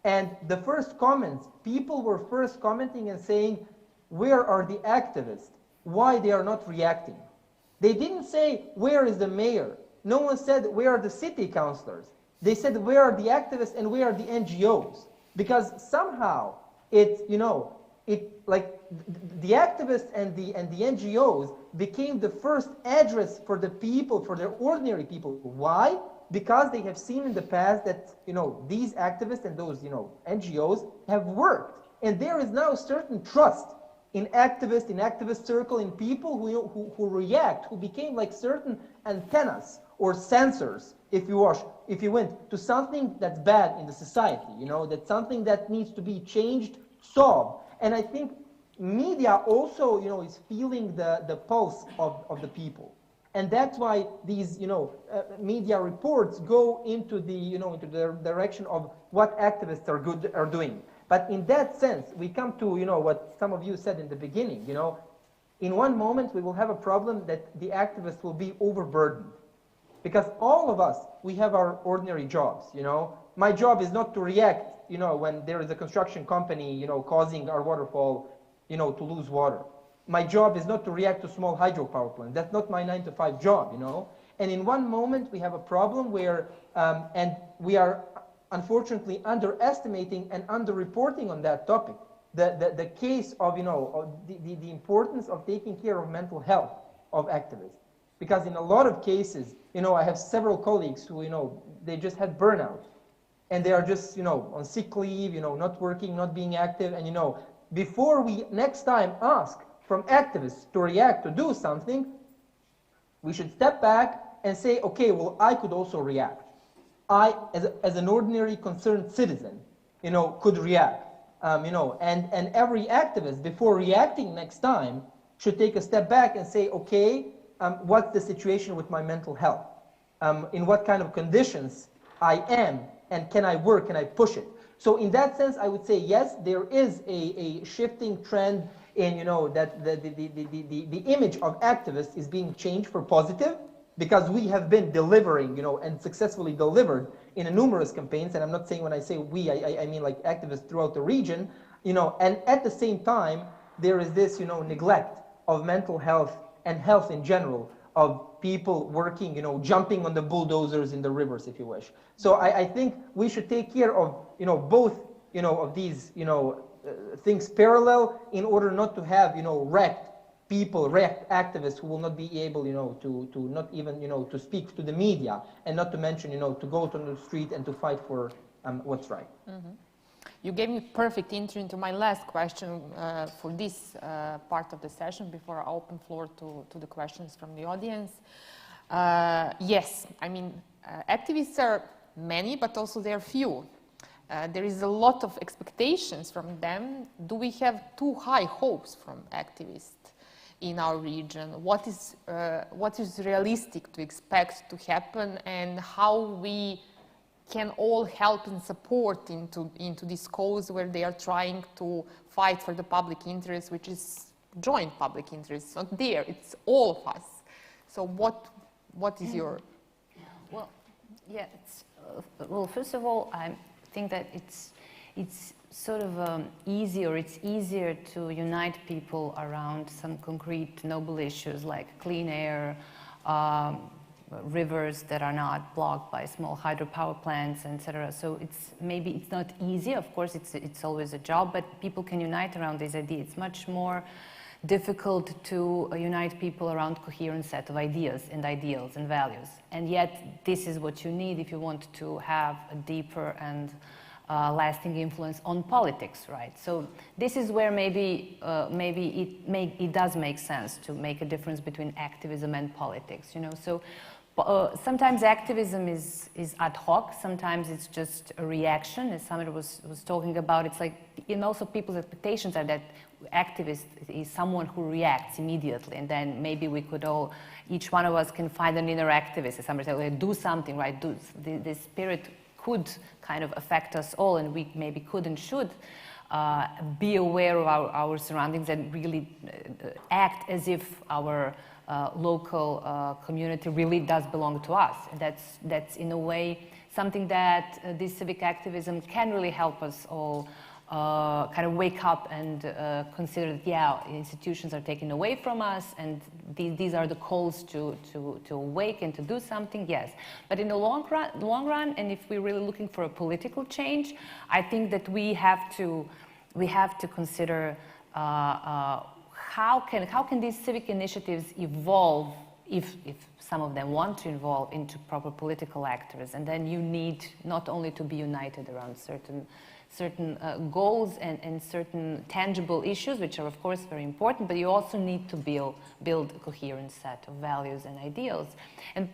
And the first comments, people were first commenting and saying, where are the activists? Why they are not reacting? They didn't say, where is the mayor? No one said, where are the city councillors? They said, where are the activists and where are the NGOs? Because somehow the activists and the NGOs became the first address for the people, for the ordinary people. Why? Because they have seen in the past that, you know, these activists and those, you know, NGOs have worked. And there is now a certain trust in activist circle, in people who react, who became like certain antennas or sensors, if you went to something that's bad in the society, you know, that's something that needs to be changed, solved. And I think media also, you know, is feeling the pulse of the people. And that's why these, media reports go into the, into the direction of what activists are doing. But in that sense, we come to, what some of you said in the beginning, in one moment we will have a problem that the activists will be overburdened. Because all of us, we have our ordinary jobs, My job is not to react, when there is a construction company, causing our waterfall, to lose water. My job is not to react to small hydropower plants. That's not my 9-to-5 job, And in one moment, we have a problem where, and we are unfortunately underestimating and underreporting on that topic. The case of, the importance of taking care of mental health of activists. Because in a lot of cases, I have several colleagues who, they just had burnout. And they are just, on sick leave, not working, not being active. And, before we next time ask from activists to react, to do something, we should step back and say, okay, well, I could also react. I, as an ordinary concerned citizen, could react. And every activist, before reacting next time, should take a step back and say, okay, what's the situation with my mental health? In what kind of conditions I am, and can I work, can I push it? So in that sense, I would say, yes, there is a shifting trend in, that the image of activists is being changed for positive, because we have been delivering, and successfully delivered in numerous campaigns. And I'm not saying when I say we, I mean like activists throughout the region, and at the same time, there is this, neglect of mental health and health in general of people working, jumping on the bulldozers in the rivers, if you wish. So I think we should take care of, both, of these, things parallel, in order not to have, wrecked people, wrecked activists who will not be able, to not even, to speak to the media, and not to mention, to go to the street and to fight for what's right. Mm-hmm. You gave me perfect entry into my last question for this part of the session before I open floor to the questions from the audience. Yes, I mean, activists are many, but also they're few. There is a lot of expectations from them. Do we have too high hopes from activists in our region? What is realistic to expect to happen, and how we can all help and support into this cause where they are trying to fight for the public interest, which is joint public interest. It's not there, it's all of us. So what is your... Well, yeah, well, first of all, I think that it's sort of it's easier to unite people around some concrete noble issues like clean air, rivers that are not blocked by small hydropower plants, etc. So maybe it's not easy. Of course, it's always a job, but people can unite around this idea. It's much more difficult to unite people around coherent set of ideas and ideals and values. And yet, this is what you need if you want to have a deeper and lasting influence on politics, right? So this is where maybe it does make sense to make a difference between activism and politics, So sometimes activism is ad hoc. Sometimes it's just a reaction, as Samir was talking about. It's like, also people's expectations are that activist is someone who reacts immediately, and then maybe we could each one of us can find an inner activist. As Samir said, do something, right? This spirit could kind of affect us all, and we maybe could and should be aware of our surroundings and really act as if our local community really does belong to us. And that's in a way something that this civic activism can really help us all kind of wake up and consider that, yeah, institutions are taken away from us, and these are the calls to awake and to do something, yes. But in the long run, and if we're really looking for a political change, I think that we have to consider how can these civic initiatives evolve if some of them want to evolve into proper political actors. And then you need not only to be united around certain goals and certain tangible issues, which are of course very important, but you also need to build a coherent set of values and ideals. And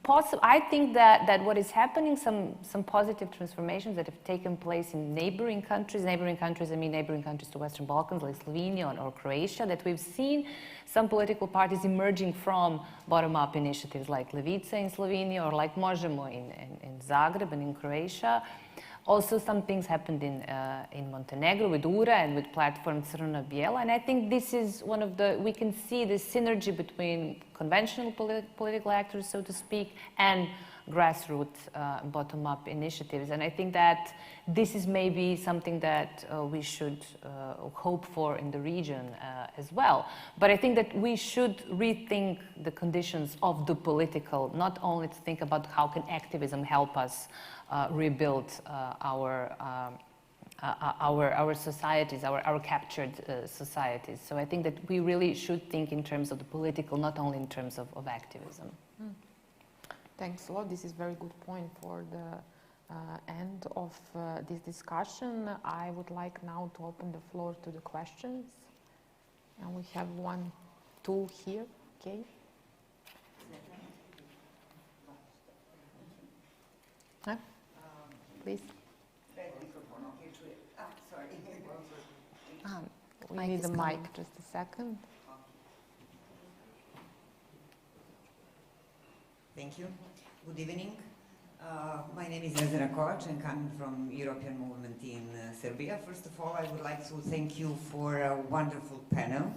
I think that what is happening, some positive transformations that have taken place in neighboring countries, I mean neighboring countries to Western Balkans, like Slovenia or Croatia, that we've seen some political parties emerging from bottom-up initiatives like Levica in Slovenia or like Možemo in Zagreb and in Croatia. Also, some things happened in Montenegro with URA and with platform Crna Bijela, and I think this is one of the, we can see the synergy between conventional political actors, so to speak, and grassroots bottom-up initiatives. And I think that this is maybe something that we should hope for in the region as well. But I think that we should rethink the conditions of the political, not only to think about how can activism help us rebuild our societies, our captured societies. So I think that we really should think in terms of the political, not only in terms of activism. Thanks a lot. This is a very good point for the end of this discussion. I would like now to open the floor to the questions. And we have 1, 2 here. Okay. Huh? Please. We need the mic, just a second. Thank you. Good evening. My name is Ezra Kovac and coming from European Movement in Serbia. First of all, I would like to thank you for a wonderful panel.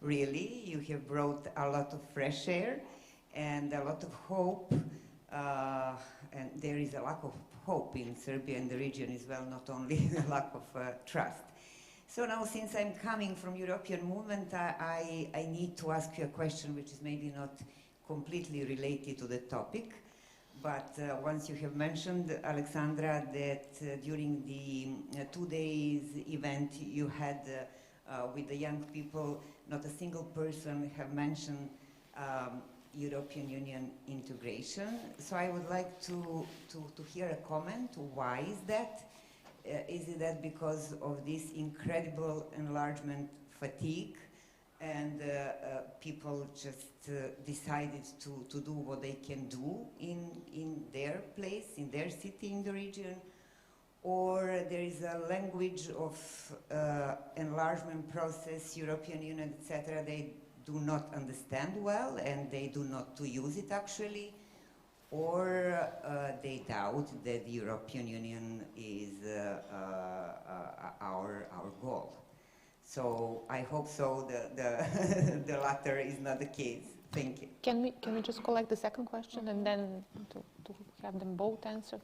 Really, you have brought a lot of fresh air and a lot of hope. And there is a lack of hope in Serbia and the region as well, not only a lack of trust. So now, since I'm coming from European Movement, I need to ask you a question which is maybe not completely related to the topic. But once you have mentioned, Alexandra, that during the 2 days event you had with the young people, not a single person have mentioned European Union integration. So I would like to hear a comment. Why is that? Is it that because of this incredible enlargement fatigue and people just decided to do what they can do in their place, in their city, in the region? Or there is a language of enlargement process, European Union, etc., they do not understand well and they do not to use it actually, or they doubt that the European Union is our goal. So I hope so the latter is not the case. Thank you. Can we just collect the second question and then to have them both answer?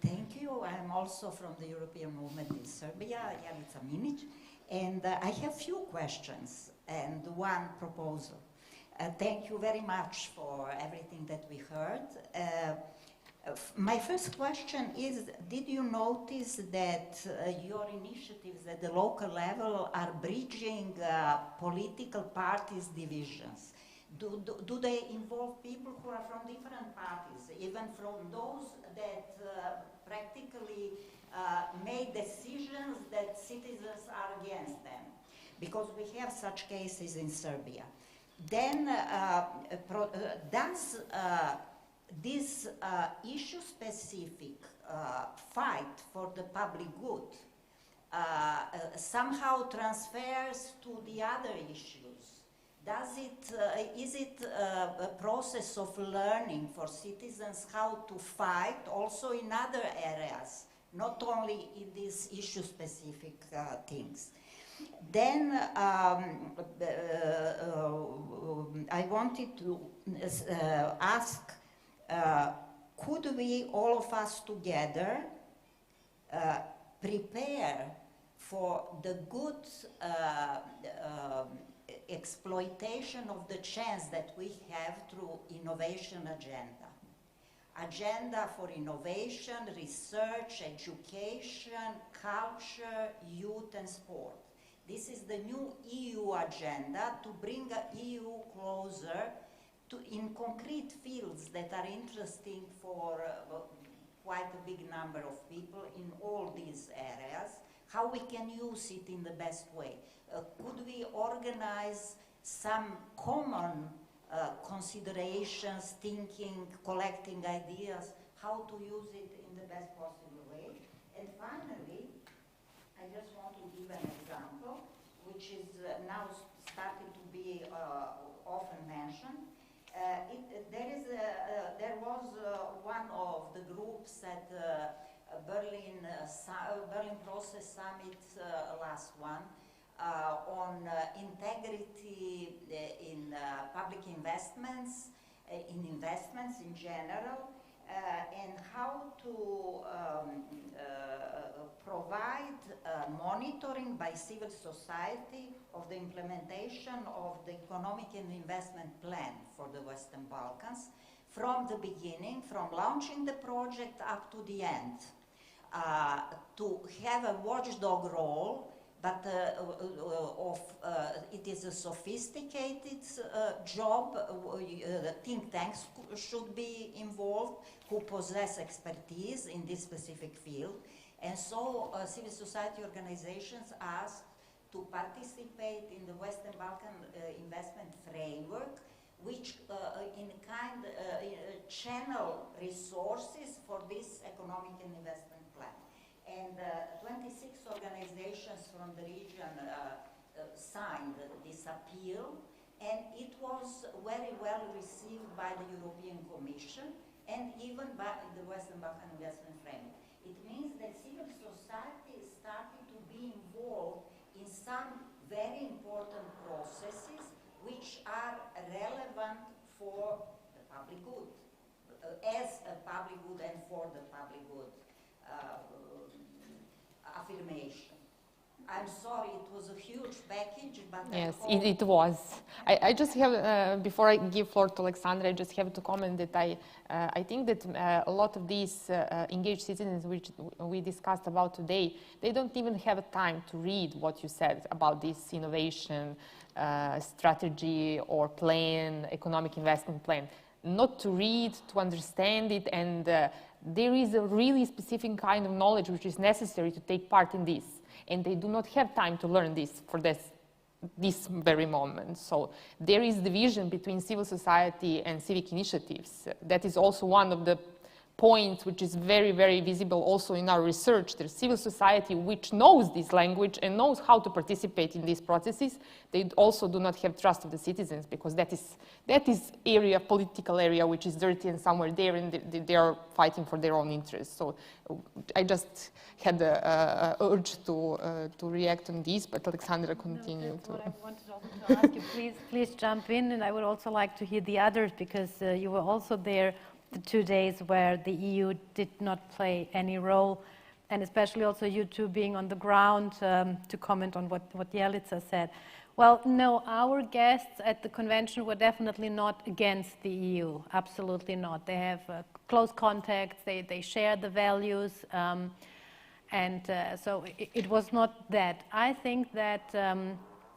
Thank you. I'm also from the European Movement in Serbia, Janica Minic, and I have few questions and one proposal. Thank you very much for everything that we heard. My first question is, did you notice that your initiatives at the local level are bridging political parties' divisions? Do they involve people who are from different parties, even from those that practically made decisions that citizens are against them? Because we have such cases in Serbia. Then, does this issue-specific fight for the public good somehow transfers to the other issues? Is it a process of learning for citizens how to fight also in other areas, not only in these issue-specific things? Then I wanted to ask, could we, all of us together, prepare for the good exploitation of the chance that we have through innovation agenda for innovation, research, education, culture, youth and sport. This is the new EU agenda to bring the EU closer to in concrete fields that are interesting for quite a big number of people in all these areas, how we can use it in the best way. Could we organize some common considerations, thinking, collecting ideas, how to use it in the best possible way. And finally, I just want to give an example, which is now starting to be often mentioned. There was one of the groups at Berlin Process Summit, last one, on integrity in public investments, in investments in general, and how to provide monitoring by civil society of the implementation of the economic and investment plan for the Western Balkans from the beginning, from launching the project up to the end, to have a watchdog role, but it is a sophisticated job. Think tanks should be involved who possess expertise in this specific field. And so civil society organizations asked to participate in the Western Balkan investment framework, which channel resources for this economic and investment plan. And 26 organizations from the region signed this appeal, and it was very well received by the European Commission and even by the Western Balkan Investment Framework. It means that civil society is starting to be involved in some very important processes which are relevant for the public good, as a public good and for the public good affirmation. I'm sorry, it was a huge package, but yes, it was. I just have, before I give floor to Alexandra, I just have to comment that I think that a lot of these engaged citizens which we discussed about today, they don't even have time to read what you said about this innovation strategy or plan, economic investment plan. Not to read, to understand it, and there is a really specific kind of knowledge which is necessary to take part in this. And they do not have time to learn this for this very moment. So there is division between civil society and civic initiatives. That is also one of the points which is very, very visible also in our research. There's civil society which knows this language and knows how to participate in these processes. They also do not have trust of the citizens because that is area, political area, which is dirty and somewhere there, and they are fighting for their own interests. So I just had the urge to react on this, but Alexandra continued. No, that's what I wanted also to ask you. Please jump in, and I would also like to hear the others because you were also there the 2 days where the EU did not play any role, and especially also you two being on the ground to comment on what Jelica said. Well, no, our guests at the convention were definitely not against the EU, absolutely not. They have close contacts, they share the values, so it was not that. I think that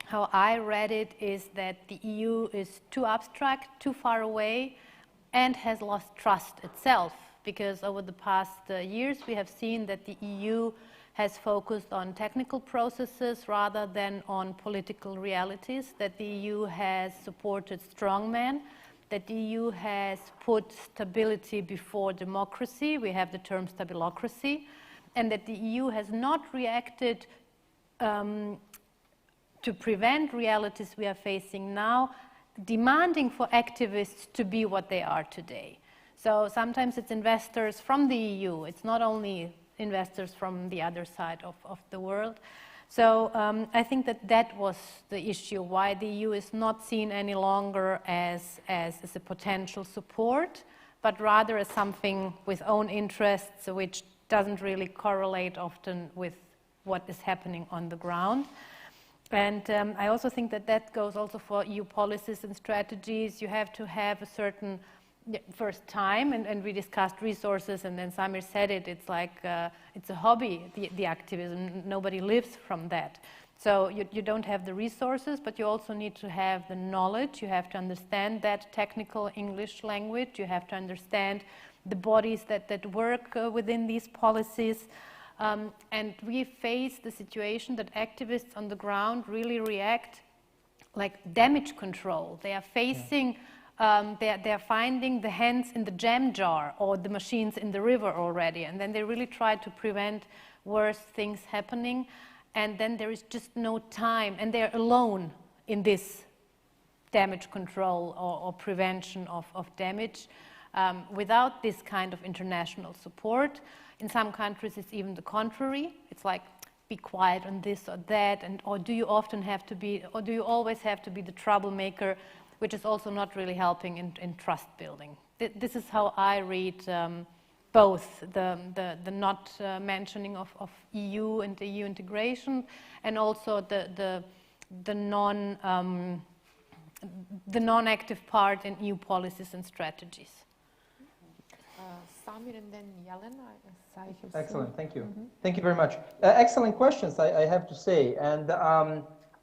how I read it is that the EU is too abstract, too far away, and has lost trust itself, because over the past years we have seen that the EU has focused on technical processes rather than on political realities, that the EU has supported strongmen, that the EU has put stability before democracy, we have the term stabilocracy, and that the EU has not reacted to prevent realities we are facing now, demanding for activists to be what they are today. So sometimes it's investors from the EU, it's not only investors from the other side of the world. So I think that was the issue, why the EU is not seen any longer as a potential support, but rather as something with own interests, which doesn't really correlate often with what is happening on the ground. And I also think that goes also for EU policies and strategies. You have to have a certain first time, and we discussed resources, and then Samir said it, it's like, it's a hobby, the activism, nobody lives from that. So you don't have the resources, but you also need to have the knowledge, you have to understand that technical English language, you have to understand the bodies that work within these policies. And we face the situation that activists on the ground really react like damage control. They are facing they're finding the hands in the jam jar or the machines in the river already, and then they really try to prevent worse things happening, and then there is just no time, and they're alone in this damage control or prevention of damage. Without this kind of international support, in some countries it's even the contrary. It's like, be quiet on this or that, and or do you often have to be, or do you always have to be the troublemaker, which is also not really helping in trust building. This is how I read both the not mentioning of EU and EU integration, and also the non-active part in EU policies and strategies. Samir and then Jelena. Excellent, thank you. Thank you very much. Excellent questions, I have to say. And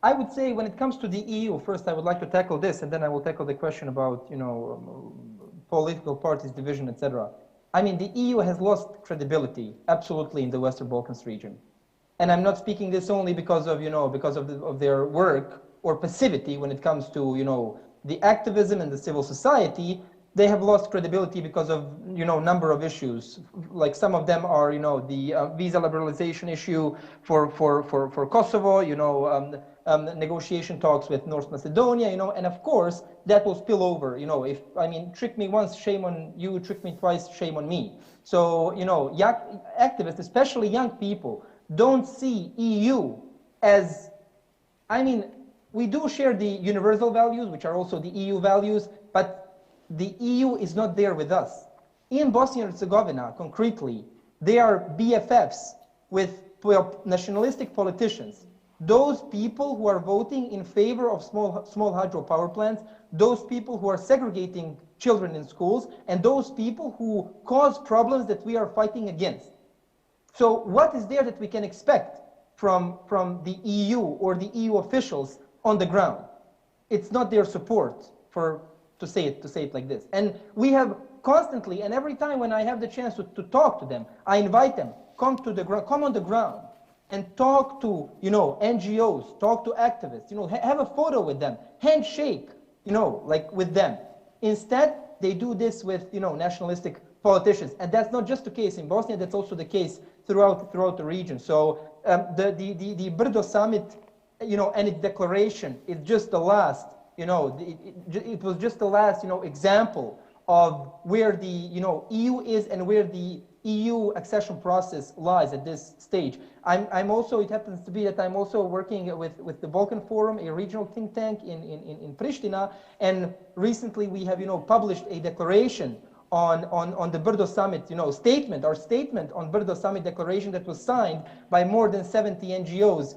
I would say when it comes to the EU, first I would like to tackle this, and then I will tackle the question about, political parties, division, etc. I mean, the EU has lost credibility, absolutely, in the Western Balkans region. And I'm not speaking this only because of, of their work or passivity when it comes to, the activism and the civil society. They have lost credibility because of, number of issues. Like some of them are, the visa liberalization issue for Kosovo, negotiation talks with North Macedonia, and of course, that will spill over, trick me once, shame on you, trick me twice, shame on me. So, young activists, especially young people, don't see EU as, we do share the universal values, which are also the EU values, but the EU is not there with us. In Bosnia and Herzegovina, concretely, they are BFFs with nationalistic politicians. Those people who are voting in favor of small hydro power plants, those people who are segregating children in schools, and those people who cause problems that we are fighting against. So what is there that we can expect from the EU or the EU officials on the ground? It's not their support to say it like this. And we have constantly, and every time when I have the chance to talk to them, I invite them, come on the ground and talk to, NGOs, talk to activists, have a photo with them, handshake, like with them. Instead, they do this with, nationalistic politicians. And that's not just the case in Bosnia, that's also the case throughout the region. So the Brdo summit, and its declaration is just the last, it was just the last, example of where the, EU is and where the EU accession process lies at this stage. I'm also, it happens to be that I'm also working with the Balkan Forum, a regional think tank in Pristina, and recently we have, published a declaration on the Brdo Summit, statement, our statement on Brdo Summit declaration that was signed by more than 70 NGOs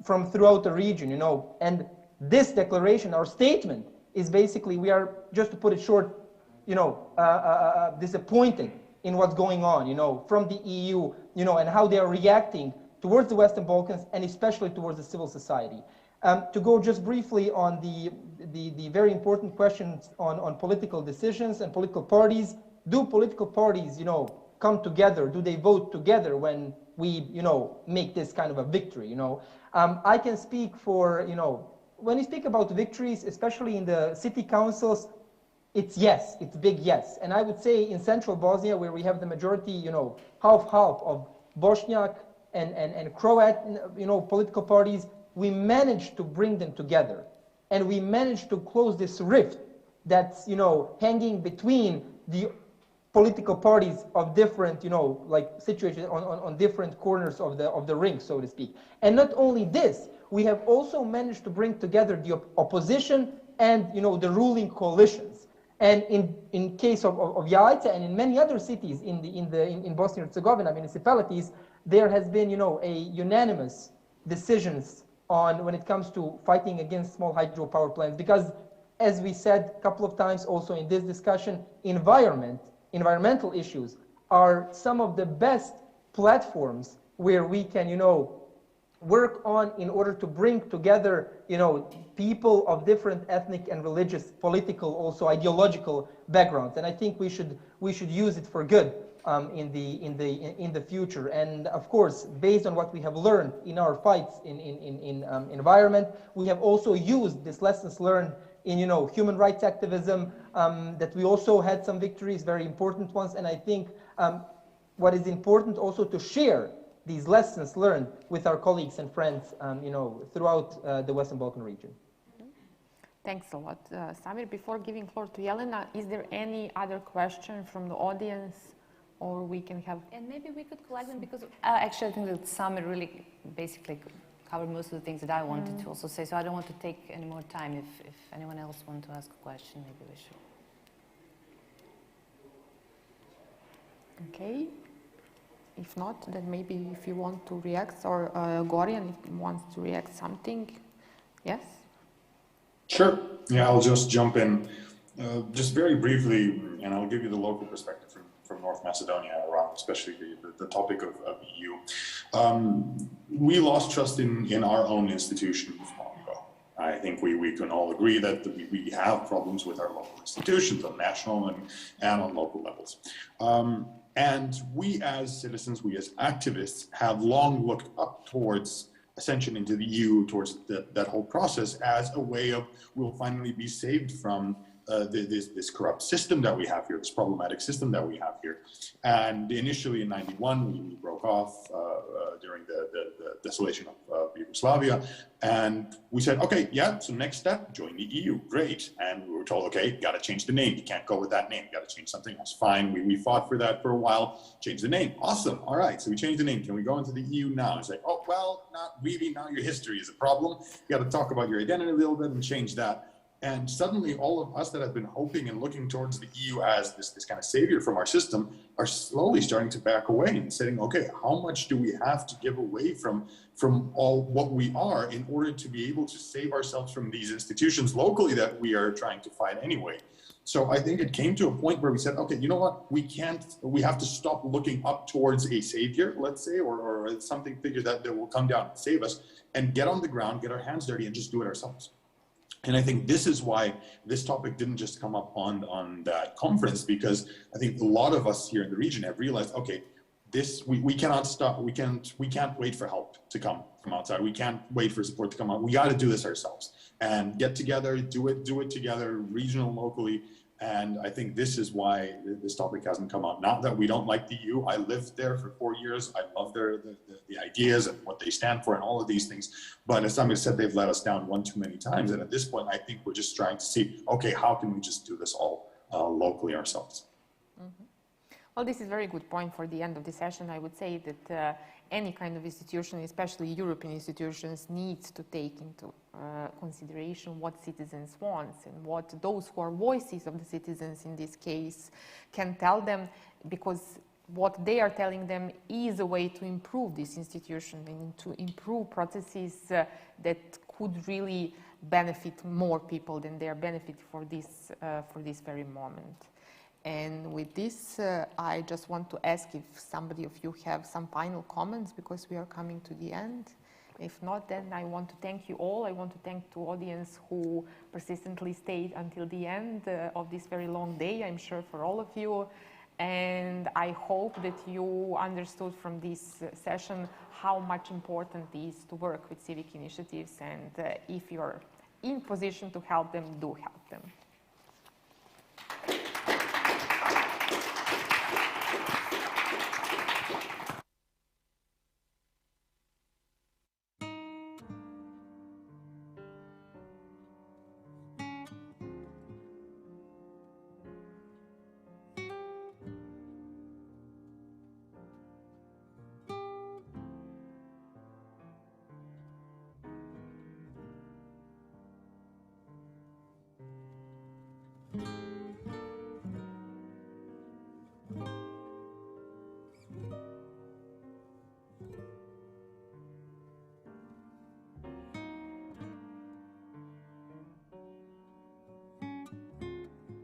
from throughout the region, and this declaration, our statement, is basically, we are, just to put it short, disappointed in what's going on, from the EU, and how they are reacting towards the Western Balkans, and especially towards the civil society. To go just briefly on the very important questions on political decisions and political parties, do political parties, come together? Do they vote together when we, make this kind of a victory, I can speak for, when you speak about victories, especially in the city councils, it's yes, it's big yes. And I would say in central Bosnia, where we have the majority, half-half of Bosniak and Croat, political parties, we managed to bring them together. And we managed to close this rift that's, hanging between the political parties of different, like situations on different corners of the ring, so to speak. And not only this, we have also managed to bring together the opposition and, the ruling coalitions. And in case of Jajce and in many other cities in Bosnia and Herzegovina municipalities, there has been, a unanimous decisions on when it comes to fighting against small hydropower plants. Because, as we said a couple of times also in this discussion, environmental issues are some of the best platforms where we can, work on in order to bring together, people of different ethnic and religious, political, also ideological backgrounds. And I think we should use it for good in the future. And of course, based on what we have learned in our fights in environment, we have also used these lessons learned in human rights activism, that we also had some victories, very important ones. And I think what is important also to share these lessons learned with our colleagues and friends, throughout the Western Balkan region. Thanks a lot, Samir. Before giving floor to Jelena, is there any other question from the audience, or we can have? And maybe we could collect them, because actually I think that Samir really basically covered most of the things that I wanted to also say. So I don't want to take any more time. If anyone else wants to ask a question, maybe we should. Okay. If not, then maybe if you want to react, or Gorjan, if you wants to react something. Yes? Sure. Yeah, I'll just jump in. Just very briefly, and I'll give you the local perspective from North Macedonia, around especially the topic of EU. We lost trust in our own institutions long ago. I think we can all agree that we have problems with our local institutions on national and on local levels. And we as citizens, we as activists, have long looked up towards ascension into the EU, towards that whole process, as a way of, we'll finally be saved from this corrupt system that we have here, this problematic system that we have here. And initially in '91, we broke off during the desolation of Yugoslavia. And we said, okay, yeah, so next step, join the EU, great. And we were told, okay, got to change the name. You can't go with that name, got to change something else. Fine, we fought for that for a while, change the name. Awesome, all right, so we changed the name. Can we go into the EU now? It's like, oh, well, not really, now your history is a problem. You got to talk about your identity a little bit and change that. And suddenly all of us that have been hoping and looking towards the EU as this kind of savior from our system are slowly starting to back away and saying, okay, how much do we have to give away from all what we are in order to be able to save ourselves from these institutions locally that we are trying to fight anyway? So I think it came to a point where we said, okay, you know what, we have to stop looking up towards a savior, let's say, or something figure that will come down and save us, and get on the ground, get our hands dirty and just do it ourselves. And I think this is why this topic didn't just come up on that conference, because I think a lot of us here in the region have realized, okay, we cannot stop, we can't wait for help to come from outside. We can't wait for support to come out. We got to do this ourselves and get together, do it together, regional, locally. And I think this is why this topic hasn't come up. Not that we don't like the EU. I lived there for 4 years. I love the ideas and what they stand for and all of these things. But as somebody said, they've let us down one too many times. And at this point, I think we're just trying to see, okay, how can we just do this all locally ourselves? Mm-hmm. Well, this is a very good point for the end of the session. I would say that any kind of institution, especially European institutions, needs to take into consideration what citizens want and what those who are voices of the citizens in this case can tell them, because what they are telling them is a way to improve this institution and to improve processes that could really benefit more people than they are benefiting for this very moment. And with this, I just want to ask if somebody of you have some final comments, because we are coming to the end. If not, then I want to thank you all. I want to thank the audience who persistently stayed until the end of this very long day, I'm sure for all of you. And I hope that you understood from this session how much important it is to work with civic initiatives. And if you're in position to help them, do help them.